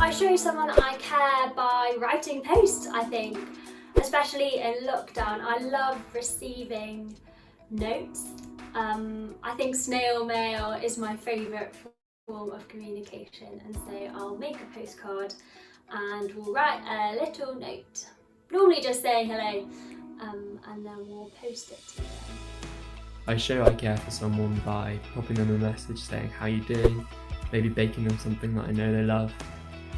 I show someone I care by writing posts, I think, especially in lockdown. I love receiving notes. I think snail mail is my favourite form of communication, and so I'll make a postcard and we'll write a little note, normally just saying hello, and then we'll post it to them. I show I care for someone by popping them a message saying how you doing, maybe baking them something that I know they love,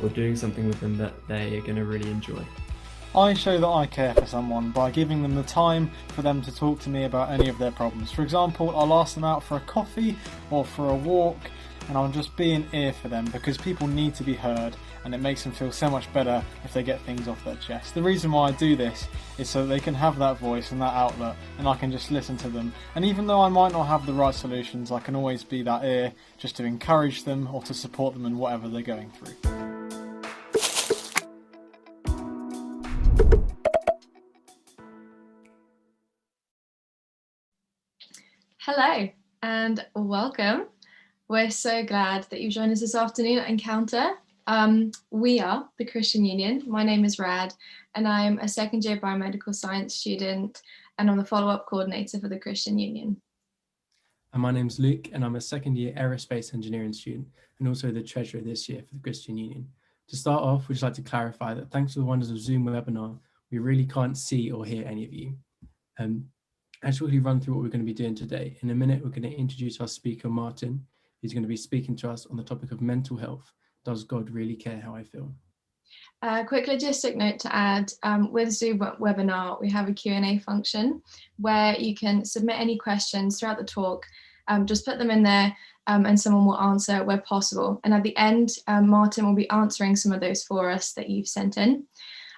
or doing something with them that they are going to really enjoy. I show that I care for someone by giving them the time for them to talk to me about any of their problems. For example, I'll ask them out for a coffee or for a walk, and I'll just be an ear for them because people need to be heard, and it makes them feel so much better if they get things off their chest. The reason why I do this is so that they can have that voice and that outlet, and I can just listen to them. And even though I might not have the right solutions, I can always be that ear just to encourage them or to support them in whatever they're going through. Hello and welcome. We're so glad that you've joined us this afternoon at Encounter. We are the Christian Union. My name is Rad and I'm a second year biomedical science student and I'm the follow-up coordinator for the Christian Union. And my name's Luke and I'm a second year aerospace engineering student and also the treasurer this year for the Christian Union. To start off, we'd just like to clarify that thanks to the wonders of Zoom webinar, we really can't see or hear any of you. I'll quickly run through what we're going to be doing today. In a minute, we're going to introduce our speaker, Martin, who's going to be speaking to us on the topic of mental health. Does God really care how I feel? Quick logistic note to add, with Zoom webinar, we have a Q&A function where you can submit any questions throughout the talk, just put them in there and someone will answer where possible. And at the end, Martin will be answering some of those for us that you've sent in.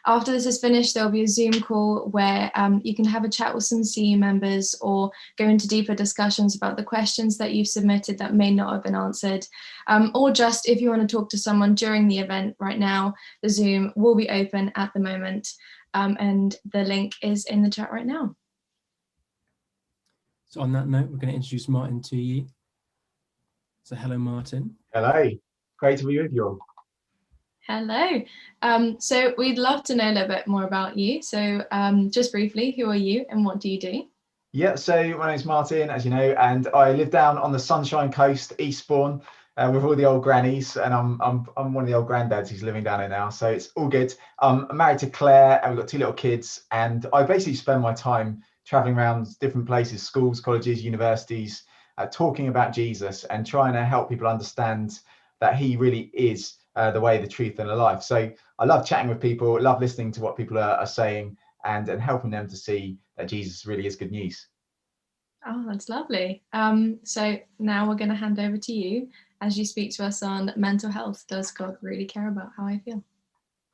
After this is finished, there'll be a Zoom call where you can have a chat with some CU members or go into deeper discussions about the questions that you've submitted that may not have been answered. Or just if you want to talk to someone during the event right now, the Zoom will be open at the moment and the link is in the chat right now. So on that note, we're going to introduce Martin to you. So hello, Martin. Hello, great to be with you all. Hello. So we'd love to know a little bit more about you. So just briefly, who are you and what do you do? Yeah, so my name's Martin, as you know, and I live down on the Sunshine Coast, Eastbourne, with all the old grannies, and I'm one of the old granddads who's living down here now, so it's all good. I'm married to Claire, and we've got 2 little kids, and I basically spend my time traveling around different places, schools, colleges, universities, talking about Jesus and trying to help people understand that he really is the way, the truth, and the life. So I love chatting with people, love listening to what people are saying and helping them to see that Jesus really is good news. Oh, that's lovely. So now we're going to hand over to you as you speak to us on mental health. Does God really care about how I feel?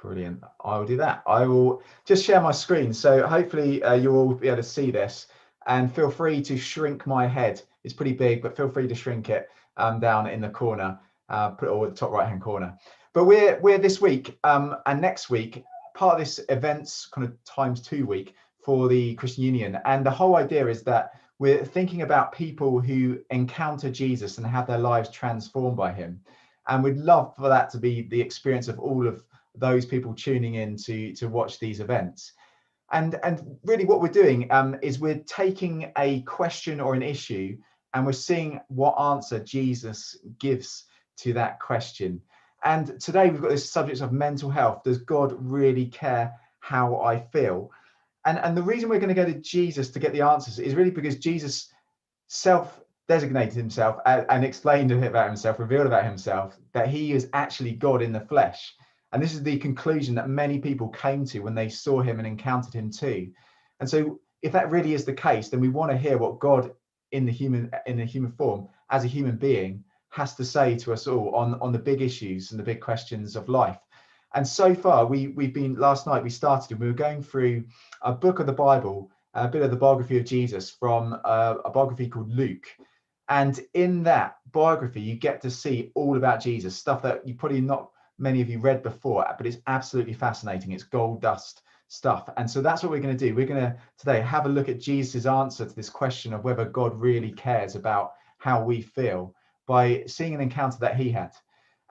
Brilliant. I will do that. I will just share my screen. So hopefully you'll all be able to see this, and feel free to shrink my head. It's pretty big, but feel free to shrink it down in the corner. Put it all at the top right hand corner. But we're this week and next week part of this events kind of ×2 week for the Christian Union, and the whole idea is that we're thinking about people who encounter Jesus and have their lives transformed by him, and we'd love for that to be the experience of all of those people tuning in to watch these events. And really what we're doing is we're taking a question or an issue and we're seeing what answer Jesus gives to that question. And today we've got this subject of mental health. Does God really care how I feel? And the reason we're going to go to Jesus to get the answers is really because Jesus self-designated himself and explained a bit about himself, revealed about himself, that he is actually God in the flesh. And this is the conclusion that many people came to when they saw him and encountered him too. And so if that really is the case, then we want to hear what God in the human form, as a human being, has to say to us all on the big issues and the big questions of life. And so far, we've been, last night we started and we were going through a book of the Bible, a bit of the biography of Jesus from a biography called Luke. And in that biography, you get to see all about Jesus, stuff that you probably not many of you read before, but it's absolutely fascinating. It's gold dust stuff. And so that's what we're going to do. We're going to today have a look at Jesus' answer to this question of whether God really cares about how we feel by seeing an encounter that he had.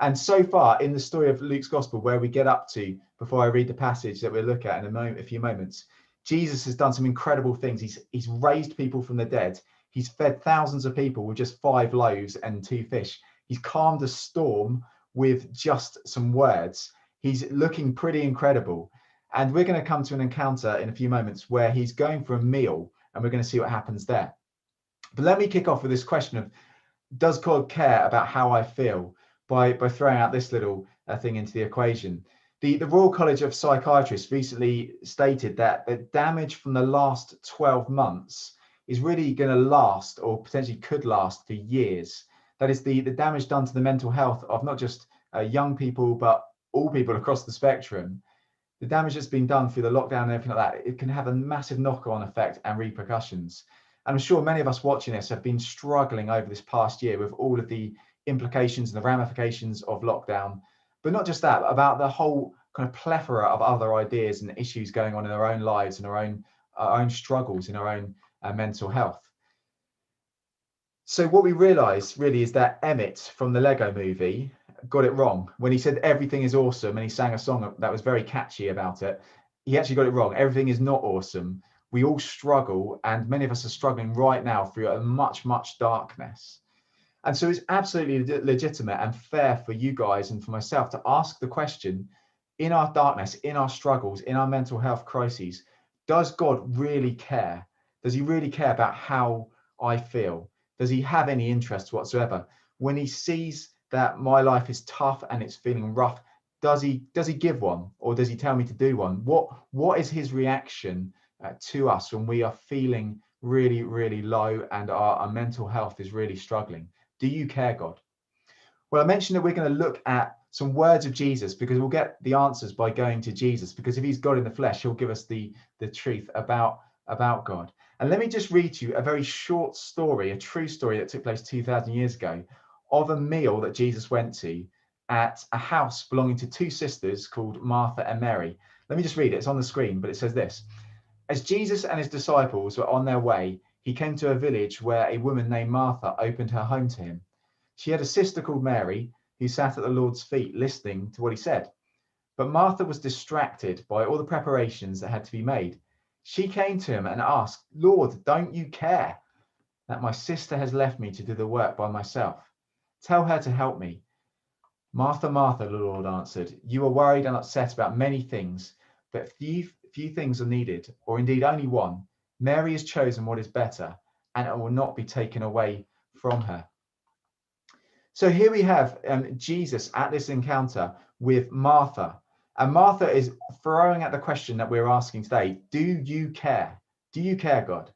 And so far in the story of Luke's gospel, where we get up to before I read the passage that we'll look at in a few moments, Jesus has done some incredible things. He's raised people from the dead. He's fed thousands of people with just 5 loaves and 2 fish. He's calmed a storm with just some words. He's looking pretty incredible. And we're going to come to an encounter in a few moments where he's going for a meal, and we're going to see what happens there. But let me kick off with this question of, does God care about how I feel, by throwing out this little thing into the equation. The Royal College of Psychiatrists recently stated that the damage from the last 12 months is really going to last, or potentially could last, for years. That is the damage done to the mental health of not just young people, but all people across the spectrum. The damage that's been done through the lockdown and everything like that, it can have a massive knock-on effect and repercussions. And I'm sure many of us watching this have been struggling over this past year with all of the implications and the ramifications of lockdown, but not just that, about the whole kind of plethora of other ideas and issues going on in our own lives and our own struggles in our own mental health. So what we realized really is that Emmett from the Lego movie got it wrong when he said everything is awesome, and he sang a song that was very catchy about it. He actually got it wrong. Everything is not awesome. We all struggle, and many of us are struggling right now through a much darkness. And so it's absolutely legitimate and fair for you guys and for myself to ask the question, in our darkness, in our struggles, in our mental health crises, does God really care? Does he really care about how I feel? Does he have any interest whatsoever? When he sees that my life is tough and it's feeling rough, does he give one, or does he tell me to do one? What is his reaction to us when we are feeling really low and our mental health is really struggling? Do you care, God? Well, I mentioned that we're going to look at some words of Jesus, because we'll get the answers by going to Jesus, because if he's God in the flesh, he'll give us the truth about God. And let me just read to you a very short story, a true story that took place 2,000 years ago, of a meal that Jesus went to at a house belonging to 2 sisters called Martha and Mary. Let me just read it. It's on the screen, but it says this. As Jesus and his disciples were on their way, he came to a village where a woman named Martha opened her home to him. She had a sister called Mary who sat at the Lord's feet listening to what he said. But Martha was distracted by all the preparations that had to be made. She came to him and asked, "Lord, don't you care that my sister has left me to do the work by myself? Tell her to help me." "Martha, Martha," the Lord answered, "you are worried and upset about many things, but few things are needed, or indeed only one. Mary has chosen what is better, and it will not be taken away from her." So here we have Jesus at this encounter with Martha. And Martha is throwing at the question that we're asking today. Do you care? Do you care, God?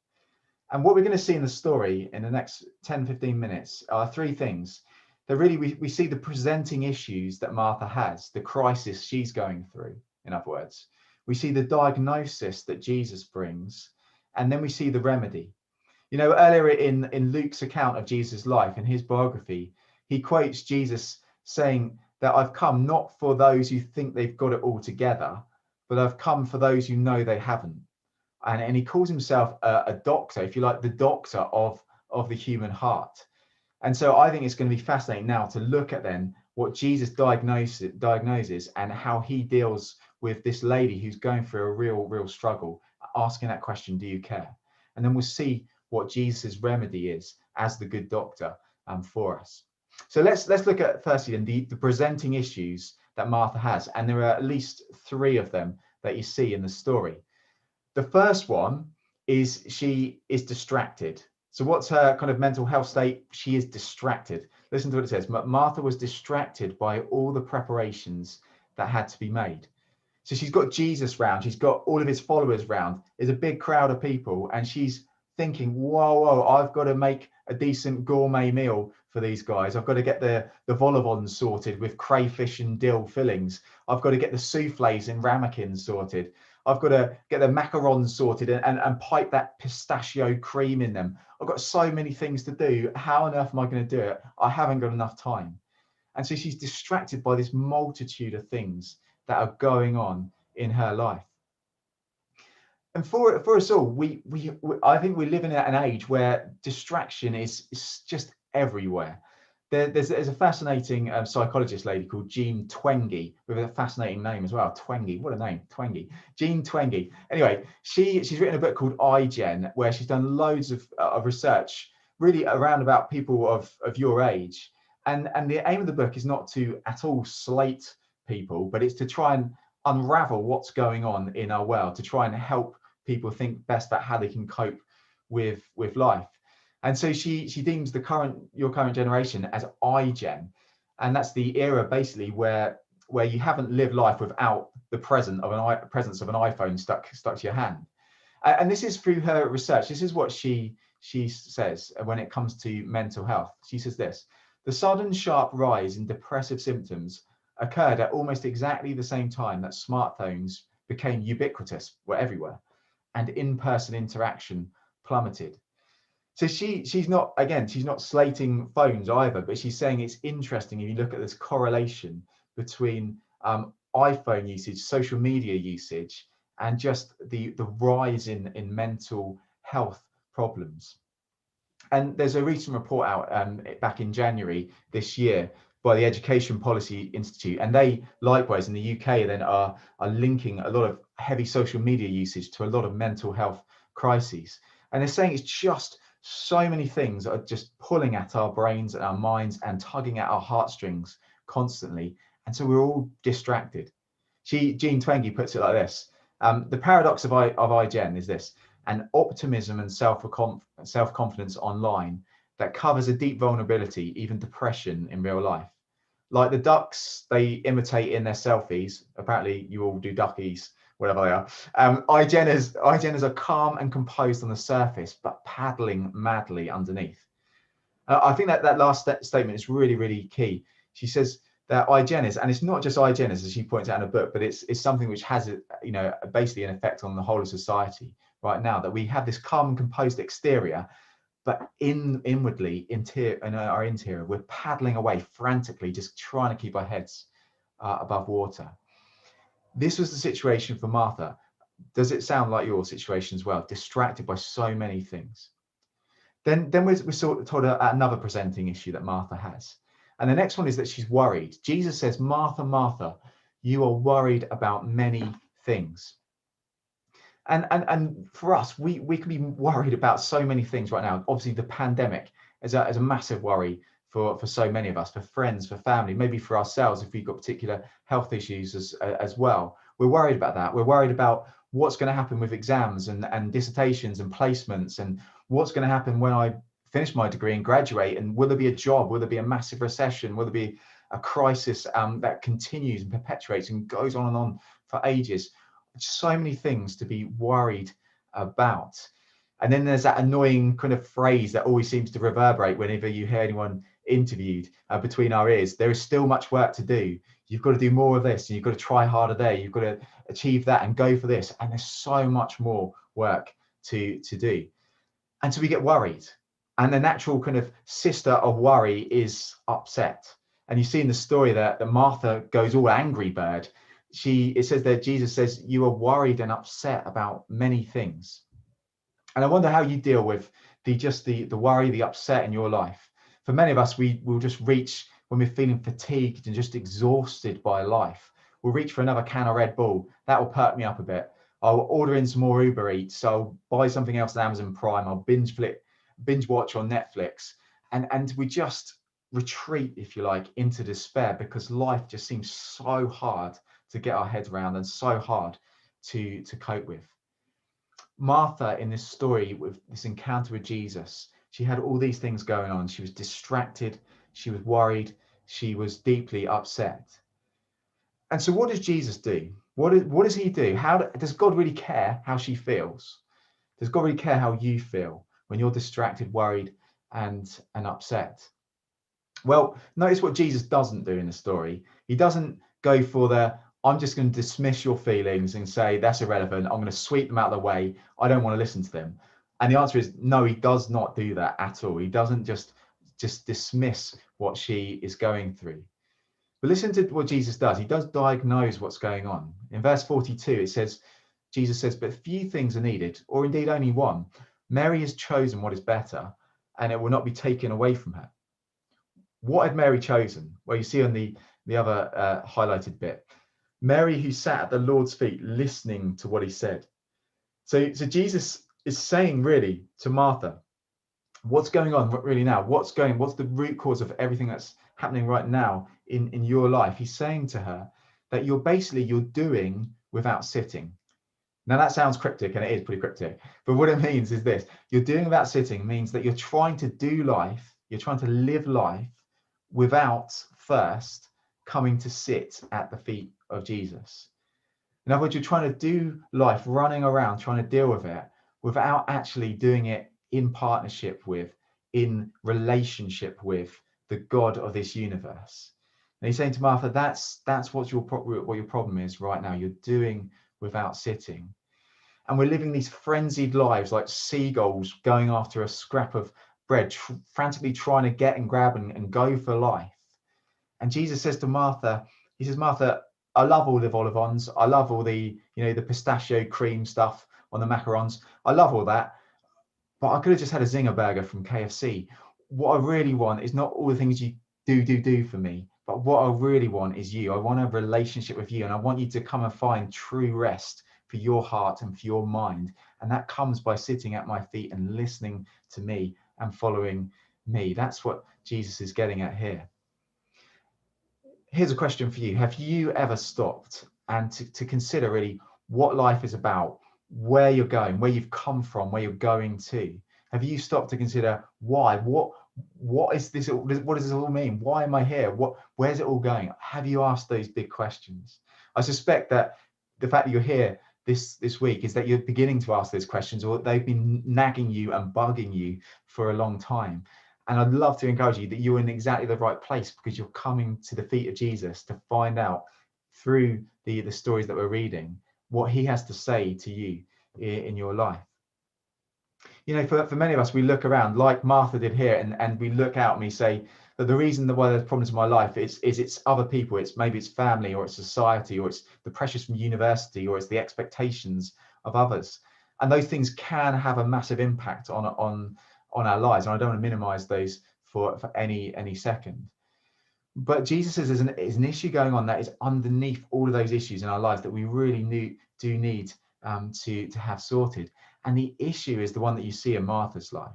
And what we're going to see in the story in the next 10-15 minutes are 3 things. That really we see the presenting issues that Martha has, the crisis she's going through, in other words. We see the diagnosis that Jesus brings, and then we see the remedy. You know, earlier in Luke's account of Jesus' life, in his biography, he quotes Jesus saying that I've come not for those who think they've got it all together, but I've come for those who know they haven't. And he calls himself a doctor, if you like, the doctor of the human heart. And so I think it's going to be fascinating now to look at then what Jesus diagnoses and how he deals with this lady who's going through a real struggle, asking that question, do you care? And then we'll see what Jesus' remedy is as the good doctor for us. So let's look at firstly the presenting issues that Martha has, and there are at least 3 of them that you see in the story. The first one is she is distracted. So what's her kind of mental health state? She is distracted. Listen to what it says. Martha was distracted by all the preparations that had to be made. So she's got Jesus round, she's got all of his followers round. There's a big crowd of people, and she's thinking, whoa, I've got to make a decent gourmet meal for these guys. I've got to get the vol au vents sorted with crayfish and dill fillings. I've got to get the souffles and ramekins sorted. I've got to get the macarons sorted and pipe that pistachio cream in them. I've got so many things to do. How on earth am I going to do it? I haven't got enough time. And so she's distracted by this multitude of things that are going on in her life. And for us all, we I think we live in an age where distraction is just everywhere. There's a fascinating psychologist lady called Jean Twenge, with a fascinating name as well. Twenge, what a name, Twenge. Jean Twenge. Anyway, she's written a book called iGen, where she's done loads of research really around about people of your age. And the aim of the book is not to at all slate people, but it's to try and unravel what's going on in our world, to try and help people think best about how they can cope with life. And so she deems your current generation as iGen, and that's the era basically where you haven't lived life without the presence of an iPhone stuck to your hand. And this is through her research. This is what she says when it comes to mental health. She says this: the sudden sharp rise in depressive symptoms occurred at almost exactly the same time that smartphones became ubiquitous, were everywhere, and in-person interaction plummeted. So she's not slating phones either, but she's saying it's interesting if you look at this correlation between iPhone usage, social media usage, and just the rise in mental health problems. And there's a recent report out back in January this year by the Education Policy Institute, and they likewise in the UK then are linking a lot of heavy social media usage to a lot of mental health crises. And they're saying it's just so many things that are just pulling at our brains and our minds and tugging at our heartstrings constantly, and so we're all distracted. Jean Twenge puts it like this: the paradox of iGen is this: an optimism and self-confidence online that covers a deep vulnerability, even depression in real life. Like the ducks they imitate in their selfies, apparently you all do duckies, whatever they are. iGeners are calm and composed on the surface, but paddling madly underneath. I think that last statement is really, really key. She says that iGeners, and it's not just iGeners as she points out in her book, but it's something which has basically an effect on the whole of society right now, that we have this calm and composed exterior, but inwardly in our interior, we're paddling away frantically, just trying to keep our heads above water. This was the situation for Martha. Does it sound like your situation as well? Distracted by so many things. Then we're sort of told another presenting issue that Martha has. And the next one is that she's worried. Jesus says, Martha, Martha, you are worried about many things. And for us, we can be worried about so many things right now. Obviously, the pandemic is a massive worry for so many of us, for friends, for family, maybe for ourselves if we've got particular health issues as well. We're worried about that. We're worried about what's going to happen with exams and dissertations and placements, and what's going to happen when I finish my degree and graduate, and will there be a job? Will there be a massive recession? Will there be a crisis that continues and perpetuates and goes on and on for ages? So many things to be worried about. And then there's that annoying kind of phrase that always seems to reverberate whenever you hear anyone interviewed between our ears: there is still much work to do. You've got to do more of this, and you've got to try harder there. You've got to achieve that and go for this. And there's so much more work to do. And so we get worried. And the natural kind of sister of worry is upset. And you see in the story that Martha goes all angry bird. It says that Jesus says, you are worried and upset about many things. And I wonder how you deal with the worry, the upset in your life. For many of us, we will just reach, when we're feeling fatigued and just exhausted by life, we'll reach for another can of Red Bull. That will perk me up a bit. I'll order in some more Uber Eats. I'll buy something else on Amazon Prime. I'll binge watch on Netflix. And we just retreat, if you like, into despair, because life just seems so hard to get our heads around and so hard to cope with. Martha, in this story, with this encounter with Jesus, she had all these things going on. She was distracted, she was worried, she was deeply upset. And so what does Jesus do? What does he do? Does God really care how she feels? Does God really care how you feel when you're distracted, worried, and upset? Well, notice what Jesus doesn't do in the story. He doesn't go for I'm just going to dismiss your feelings and say that's irrelevant. I'm going to sweep them out of the way. I don't want to listen to them. And the answer is no, he does not do that at all. He doesn't just dismiss what she is going through. But listen to what Jesus does. He does diagnose what's going on. In verse 42, Jesus says, but few things are needed, or indeed only one. Mary has chosen what is better, and it will not be taken away from her. What had Mary chosen? Well, you see on the other highlighted bit, Mary who sat at the Lord's feet listening to what he said. So Jesus is saying really to Martha, what's going on really now? What's the root cause of everything that's happening right now in your life? He's saying to her that you're doing without sitting. Now that sounds cryptic, and it is pretty cryptic, but what it means is this: you're doing without sitting means that you're trying to do life, you're trying to live life without first coming to sit at the feet of Jesus. In other words, you're trying to do life running around, trying to deal with it without actually doing it in partnership with, in relationship with the God of this universe. And he's saying to Martha, that's what your problem is right now. You're doing without sitting. And we're living these frenzied lives like seagulls going after a scrap of bread, frantically trying to get and grab and go for life. And Jesus says to Martha, he says, Martha, I love all the vol-au-vents. I love all the, the pistachio cream stuff on the macarons. I love all that. But I could have just had a zinger burger from KFC. What I really want is not all the things you do for me, but what I really want is you. I want a relationship with you, and I want you to come and find true rest for your heart and for your mind. And that comes by sitting at my feet and listening to me and following me. That's what Jesus is getting at here. Here's a question for you. Have you ever stopped and to consider really what life is about, where you're going, where you've come from, where you're going to? Have you stopped to consider why? What is this? What does this all mean? Why am I here? Where's it all going? Have you asked those big questions? I suspect that the fact that you're here this week is that you're beginning to ask those questions, or they've been nagging you and bugging you for a long time. And I'd love to encourage you that you're in exactly the right place, because you're coming to the feet of Jesus to find out through the stories that we're reading what he has to say to you in your life. For many of us, we look around like Martha did here, and we look out and we say that the reason why there's problems in my life is it's other people. It's maybe it's family, or it's society, or it's the pressures from university, or it's the expectations of others. And those things can have a massive impact on our lives. And I don't want to minimize those for any second. But Jesus says there's an issue going on that is underneath all of those issues in our lives that we really do need to have sorted. And the issue is the one that you see in Martha's life.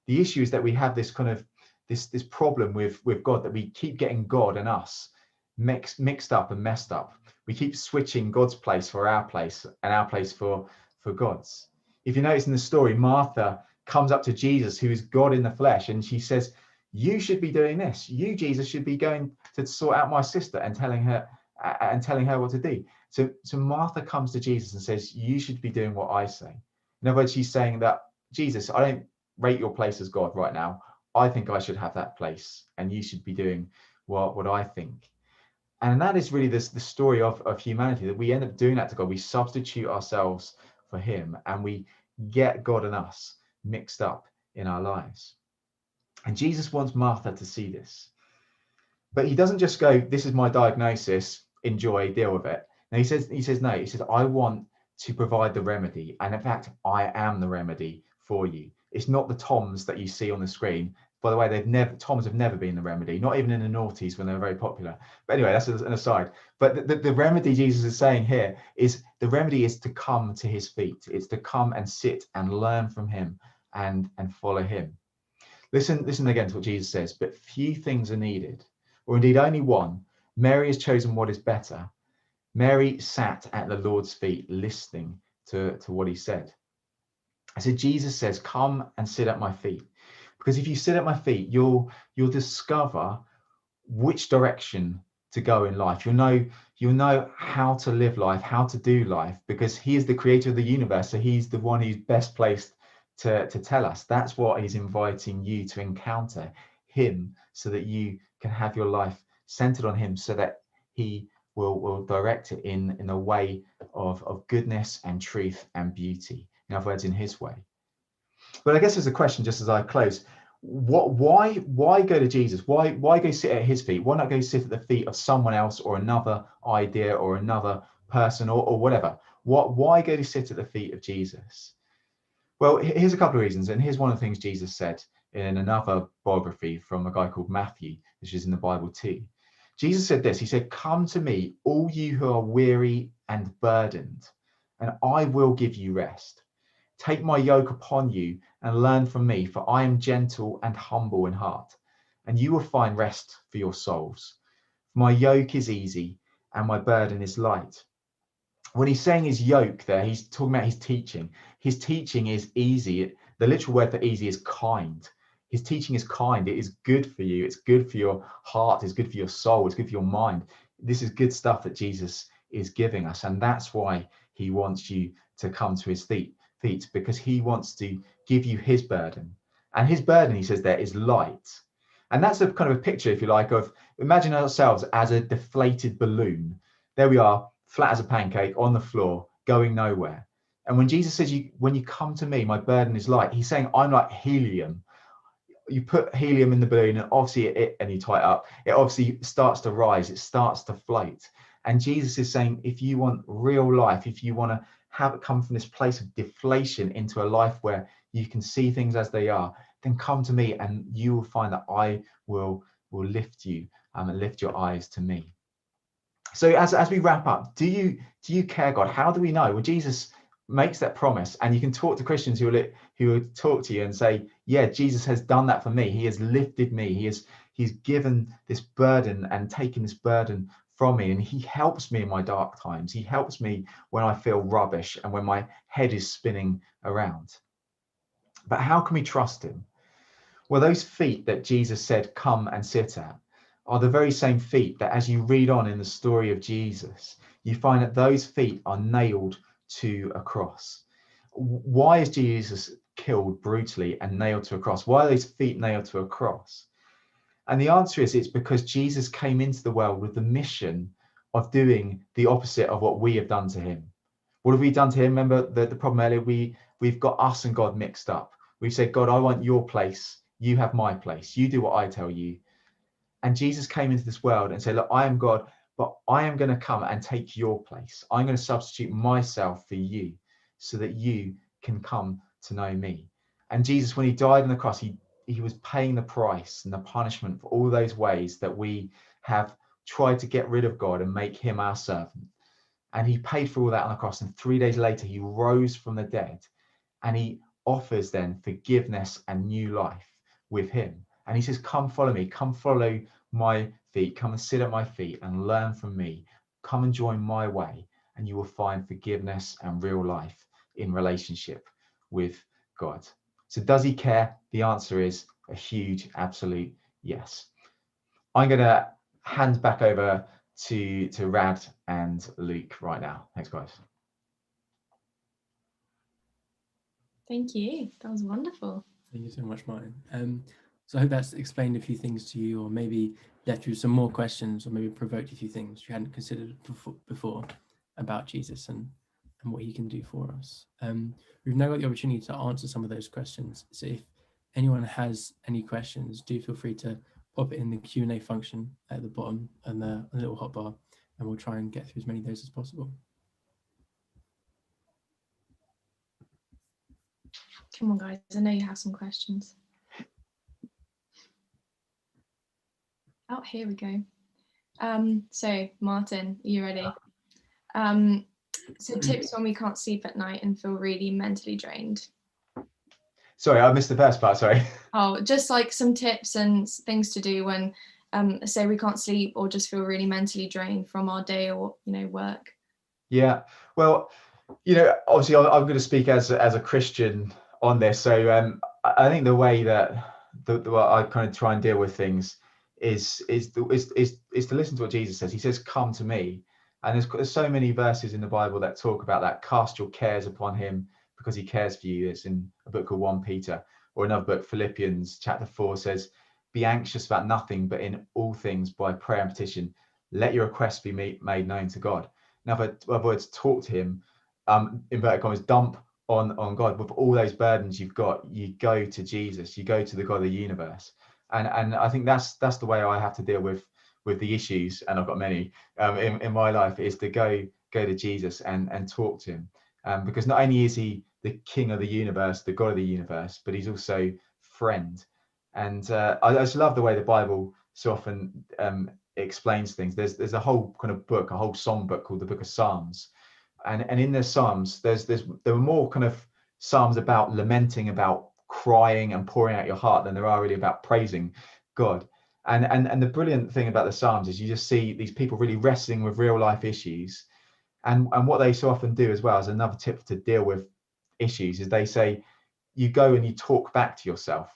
The issue is that we have this kind of this problem with God, that we keep getting God and us mixed up and messed up. We keep switching God's place for our place, and our place for God's. If you notice in the story, Martha comes up to Jesus, who is God in the flesh, and she says, you should be doing this. You, Jesus, should be going to sort out my sister, and telling her what to do. So Martha comes to Jesus and says, you should be doing what I say. In other words, she's saying that, Jesus, I don't rate your place as God right now. I think I should have that place, and you should be doing what I think. And that is really the story of humanity, that we end up doing that to God. We substitute ourselves for him, and we get God and us mixed up in our lives. And Jesus wants Martha to see this. But he doesn't just go, this is my diagnosis, enjoy, deal with it. Now he says, no, he says, I want to provide the remedy. And in fact, I am the remedy for you. It's not the Toms that you see on the screen. By the way, Toms have never been the remedy, not even in the noughties when they were very popular. But anyway, that's an aside. But the remedy Jesus is saying here is the remedy is to come to his feet. It's to come and sit and learn from him and follow him. Listen again to what Jesus says. But few things are needed, or indeed only one. Mary has chosen what is better. Mary sat at the Lord's feet listening to what he said. So Jesus says, come and sit at my feet. Because if you sit at my feet, you'll discover which direction to go in life. You'll know how to live life, how to do life, because he is the creator of the universe. So he's the one who's best placed to tell us. That's what he's inviting you to encounter, him, so that you can have your life centered on him, so that he will direct it in a way of goodness and truth and beauty. In other words, in his way. But I guess there's a question just as I close. Why go to Jesus? Why go sit at his feet? Why not go sit at the feet of someone else, or another idea, or another person, or whatever? Why go to sit at the feet of Jesus? Well, here's a couple of reasons, and here's one of the things Jesus said in another biography from a guy called Matthew, which is in the Bible too. Jesus said this, he said, "Come to me, all you who are weary and burdened, and I will give you rest. Take my yoke upon you and learn from me, for I am gentle and humble in heart, and you will find rest for your souls. My yoke is easy and my burden is light." When he's saying his yoke there, he's talking about his teaching. His teaching is easy. The literal word for easy is kind. His teaching is kind. It is good for you. It's good for your heart. It's good for your soul. It's good for your mind. This is good stuff that Jesus is giving us. And that's why he wants you to come to his feet, because he wants to give you his burden. And his burden, he says there, is light. And that's a kind of a picture, if you like, of imagine ourselves as a deflated balloon. There we are, flat as a pancake on the floor, going nowhere. And when Jesus says, when you come to me, my burden is light, he's saying, I'm like helium. You put helium in the balloon and obviously and you tie it up, it obviously starts to rise, it starts to float. And Jesus is saying, if you want real life, if you want to have it come from this place of deflation into a life where you can see things as they are, then come to me and you will find that I will lift you and lift your eyes to me. So as we wrap up, do you care, God? How do we know? Well, Jesus makes that promise, and you can talk to Christians who will talk to you and say, yeah, Jesus has done that for me. He has lifted me. He's given this burden and taken this burden from me, and he helps me in my dark times. He helps me when I feel rubbish and when my head is spinning around. But how can we trust him? Well, those feet that Jesus said, come and sit at, are the very same feet that, as you read on in the story of Jesus, you find that those feet are nailed to a cross. Why is Jesus killed brutally and nailed to a cross? Why are those feet nailed to a cross? And the answer is, it's because Jesus came into the world with the mission of doing the opposite of what we have done to him. What have we done to him? Remember the problem earlier, we've got us and God mixed up. We've said, God, I want your place. You have my place. You do what I tell you. And Jesus came into this world and said, look, I am God, but I am going to come and take your place. I'm going to substitute myself for you so that you can come to know me. And Jesus, when he died on the cross, he was paying the price and the punishment for all those ways that we have tried to get rid of God and make him our servant. And he paid for all that on the cross. And 3 days later, he rose from the dead, and he offers then forgiveness and new life with him. And he says, come follow me, come follow my feet, come and sit at my feet and learn from me. Come and join my way, and you will find forgiveness and real life in relationship with God. So does he care? The answer is a huge, absolute yes. I'm going to hand back over to Rad and Luke right now. Thanks, guys. Thank you. That was wonderful. Thank you so much, Martin. So I hope that's explained a few things to you, or maybe left you some more questions, or maybe provoked a few things you hadn't considered before about Jesus and what he can do for us. We've now got the opportunity to answer some of those questions. So if anyone has any questions, do feel free to pop it in the Q&A function at the bottom and the little hotbar, and we'll try and get through as many of those as possible. Come on, guys. I know you have some questions. Oh, here we go. So Martin, are you ready? So tips when we can't sleep at night and feel really mentally drained. Sorry, I missed the first part, sorry. Oh, just like some tips and things to do when say we can't sleep or just feel really mentally drained from our day or work. Yeah, well, obviously I'm going to speak as a Christian on this. So I think the way that the way I kind of try and deal with things is to listen to what Jesus says. He says, come to me. And there's so many verses in the Bible that talk about that. Cast your cares upon him because he cares for you. It's in a book called 1 Peter, or another book, Philippians chapter 4 says, be anxious about nothing, but in all things by prayer and petition, let your requests be made known to God. In other words, talk to him, inverted commas, dump on God. With all those burdens you've got, you go to Jesus, you go to the God of the universe. And I think that's the way I have to deal with the issues, and I've got many in my life, is to go to Jesus and talk to him, because not only is he the King of the universe, the God of the universe, but he's also friend. And I just love the way the Bible so often explains things. There's a whole kind of book, a whole song book called the Book of Psalms, and in the Psalms, there were more kind of Psalms about lamenting, about crying and pouring out your heart than there are really about praising God. And the brilliant thing about the Psalms is you just see these people really wrestling with real life issues, and what they so often do as well as another tip to deal with issues is they say you go and you talk back to yourself.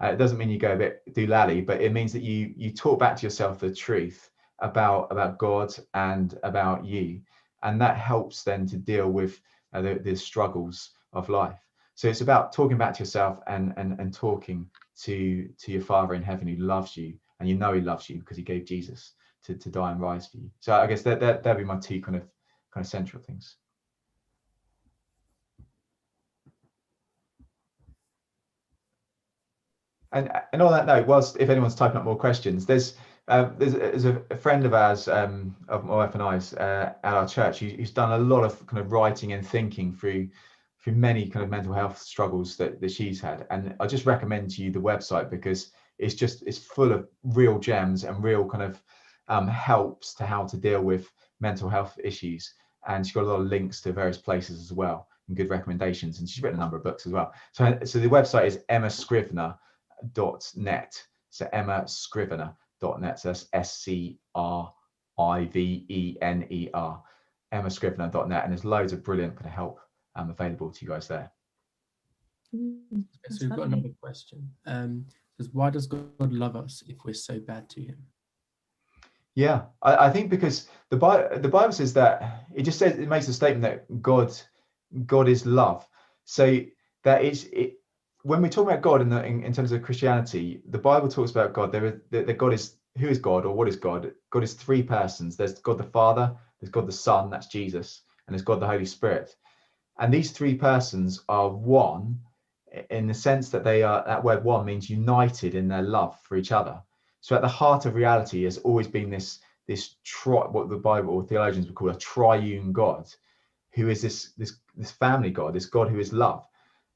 It doesn't mean you go a bit doolally, but it means that you talk back to yourself the truth about God and about you, and that helps then to deal with the struggles of life. So it's about talking back to yourself and talking to your Father in heaven who loves you, and you know he loves you because he gave Jesus to die and rise for you. So I guess that'd be my two kind of central things. And on that note, whilst if anyone's typing up more questions, there's a friend of ours, of my wife and I's, at our church, who's done a lot of kind of writing and thinking through many kind of mental health struggles that she's had. And I just recommend to you the website, because it's full of real gems and real kind of helps to how to deal with mental health issues. And she's got a lot of links to various places as well, and good recommendations. And she's written a number of books as well. So the website is emmascrivener.net. So emmascrivener.net. So that's SCRIVENER, emmascrivener.net. And there's loads of brilliant kind of help available to you guys there. So we've got another question. Says, why does God love us if we're so bad to him? Yeah, I think because the Bible says that it makes a statement that God is love. So that is it. When we talk about God in terms of Christianity, the Bible talks about God. That God is, who is God, or what is God? God is three persons. There's God the Father, there's God the Son, that's Jesus, and there's God the Holy Spirit. And these three persons are one, in the sense that they are, that word one means united in their love for each other. So at the heart of reality has always been this what the Bible or theologians would call a triune God, who is this family God, this God who is love.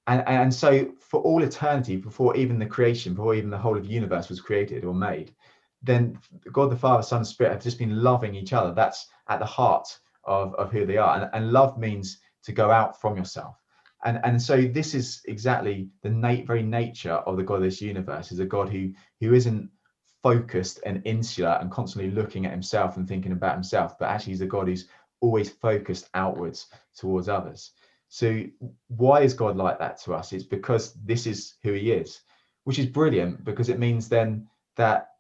And so for all eternity, before even the creation, before even the whole of the universe was created or made, then God the Father, Son, and Spirit have just been loving each other. That's at the heart of who they are. And love means to go out from yourself. And so this is exactly the very nature of the God of this universe, is a God who isn't focused and insular and constantly looking at himself and thinking about himself, but actually he's a God who's always focused outwards towards others. So why is God like that to us? It's because this is who he is, which is brilliant, because it means then that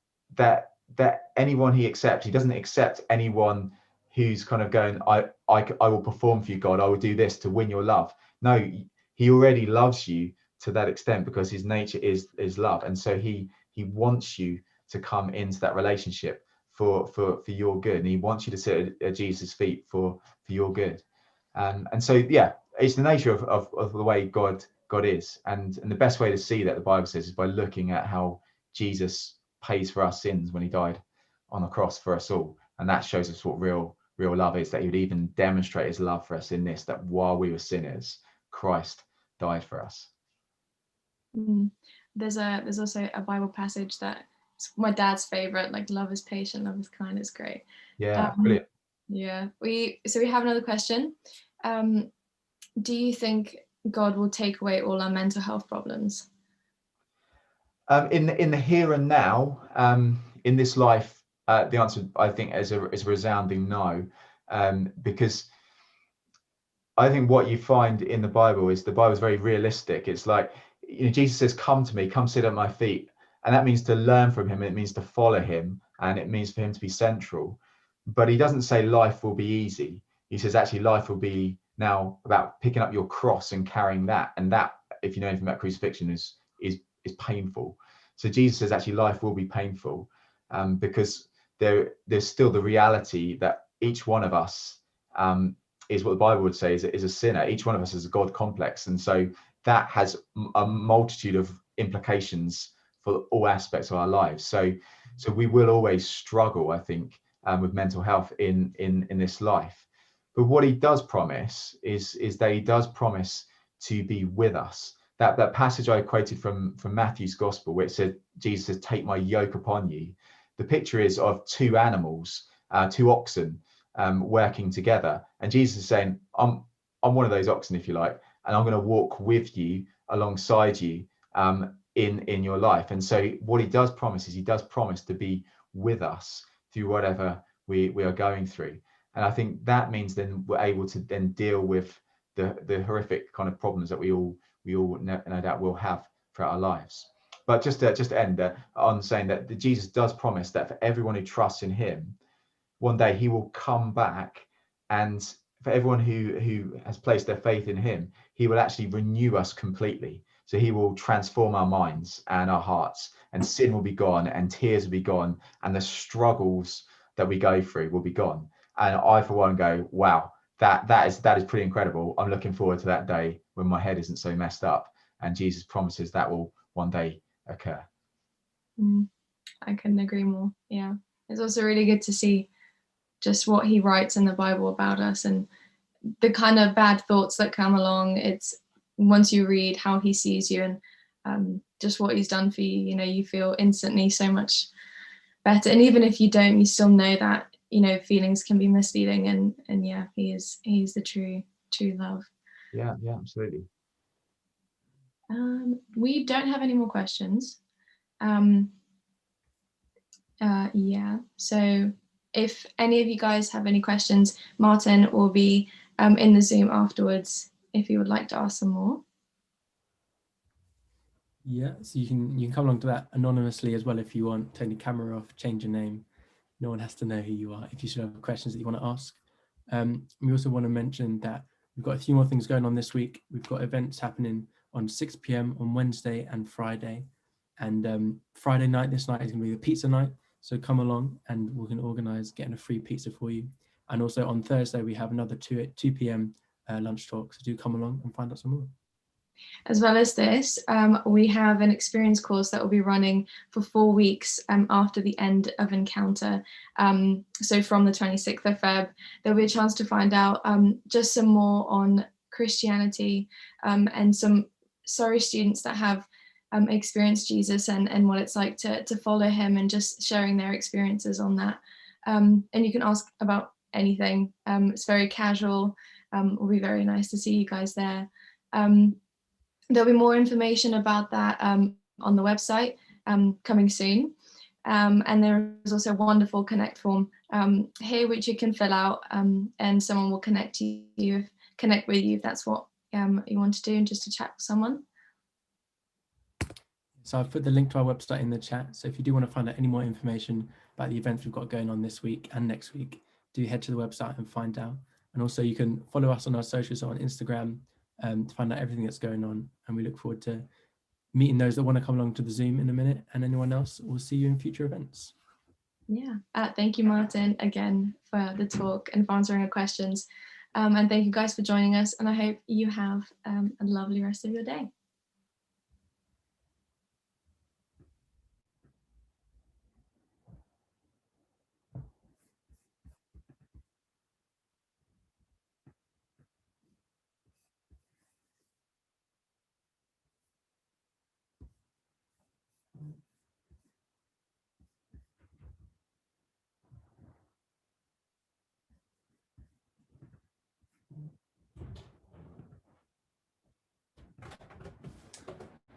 anyone he accepts, he doesn't accept anyone who's kind of going, I will perform for you, God, I will do this to win your love. No, he already loves you to that extent, because his nature is love. And so he wants you to come into that relationship for your good, and he wants you to sit at Jesus' feet for your good. And so yeah, it's the nature of the way God is, and the best way to see that, the Bible says, is by looking at how Jesus pays for our sins when he died on the cross for us all. And that shows us what real love is, that he would even demonstrate his love for us in this, that while we were sinners, Christ died for us. There's also a Bible passage that it's my dad's favorite, like love is patient, love is kind. It's great. Yeah, brilliant. Yeah, we have another question. Do you think God will take away all our mental health problems? In the here and now, in this life, the answer, I think, is a resounding no, because I think what you find in the Bible is very realistic. It's like, Jesus says, "Come to me, come sit at my feet," and that means to learn from him. It means to follow him, and it means for him to be central. But he doesn't say life will be easy. He says actually life will be now about picking up your cross and carrying that. And that, if you know anything about crucifixion, is painful. So Jesus says actually life will be painful, because there's still the reality that each one of us is what the Bible would say is a sinner. Each one of us is a God complex. And so that has a multitude of implications for all aspects of our lives. So we will always struggle, I think, with mental health in this life. But what he does promise is that he does promise to be with us, that passage I quoted from Matthew's gospel, where it said, Jesus says, take my yoke upon you. The picture is of two animals, two oxen, working together. And Jesus is saying, I'm one of those oxen, if you like, and I'm going to walk with you, alongside you, in your life. And so what he does promise is he does promise to be with us through whatever we are going through. And I think that means then we're able to then deal with the horrific kind of problems that we all no doubt will have throughout our lives. But just to end on saying that Jesus does promise that for everyone who trusts in him, one day he will come back, and for everyone who has placed their faith in him, he will actually renew us completely. So he will transform our minds and our hearts, and sin will be gone, and tears will be gone, and the struggles that we go through will be gone. And I, for one, go, wow, that is pretty incredible. I'm looking forward to that day when my head isn't so messed up, and Jesus promises that will one day occur. I couldn't agree more. Yeah, it's also really good to see just what he writes in the Bible about us, and the kind of bad thoughts that come along. It's once you read how he sees you, and just what he's done for you, you know, you feel instantly so much better. And even if you don't, you still know that, you know, feelings can be misleading, and yeah, he's the true love. Yeah, absolutely. We don't have any more questions. Yeah, so if any of you guys have any questions, Martin will be in the Zoom afterwards if you would like to ask some more. Yeah, so you can come along to that anonymously as well if you want. Turn your camera off, change your name. No one has to know who you are if you should have questions that you want to ask. We also want to mention that we've got a few more things going on this week. We've got events happening on 6 p.m. on Wednesday and Friday. And Friday night, this night is going to be the pizza night. So come along and we can organise getting a free pizza for you. And also on Thursday, we have another 2 p.m. Lunch talk. So do come along and find out some more. As well as this, we have an experience course that will be running for 4 weeks after the end of Encounter. So from the 26th of Feb, there'll be a chance to find out just some more on Christianity, and some Surrey students that have experienced Jesus and what it's like to follow him, and just sharing their experiences on that. And you can ask about anything. It's very casual. It'll be very nice to see you guys there. There'll be more information about that on the website coming soon. And there is also a wonderful connect form here which you can fill out, and someone will connect with you if that's what you want to do, and just to chat with someone. So I've put the link to our website in the chat. So if you do want to find out any more information about the events we've got going on this week and next week, do head to the website and find out. And also you can follow us on our socials on Instagram to find out everything that's going on. And we look forward to meeting those that want to come along to the Zoom in a minute, and anyone else, we'll see you in future events. Yeah, thank you, Martin, again for the talk and for answering our questions. And thank you guys for joining us, and I hope you have a lovely rest of your day.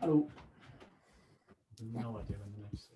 Hello. No idea when the next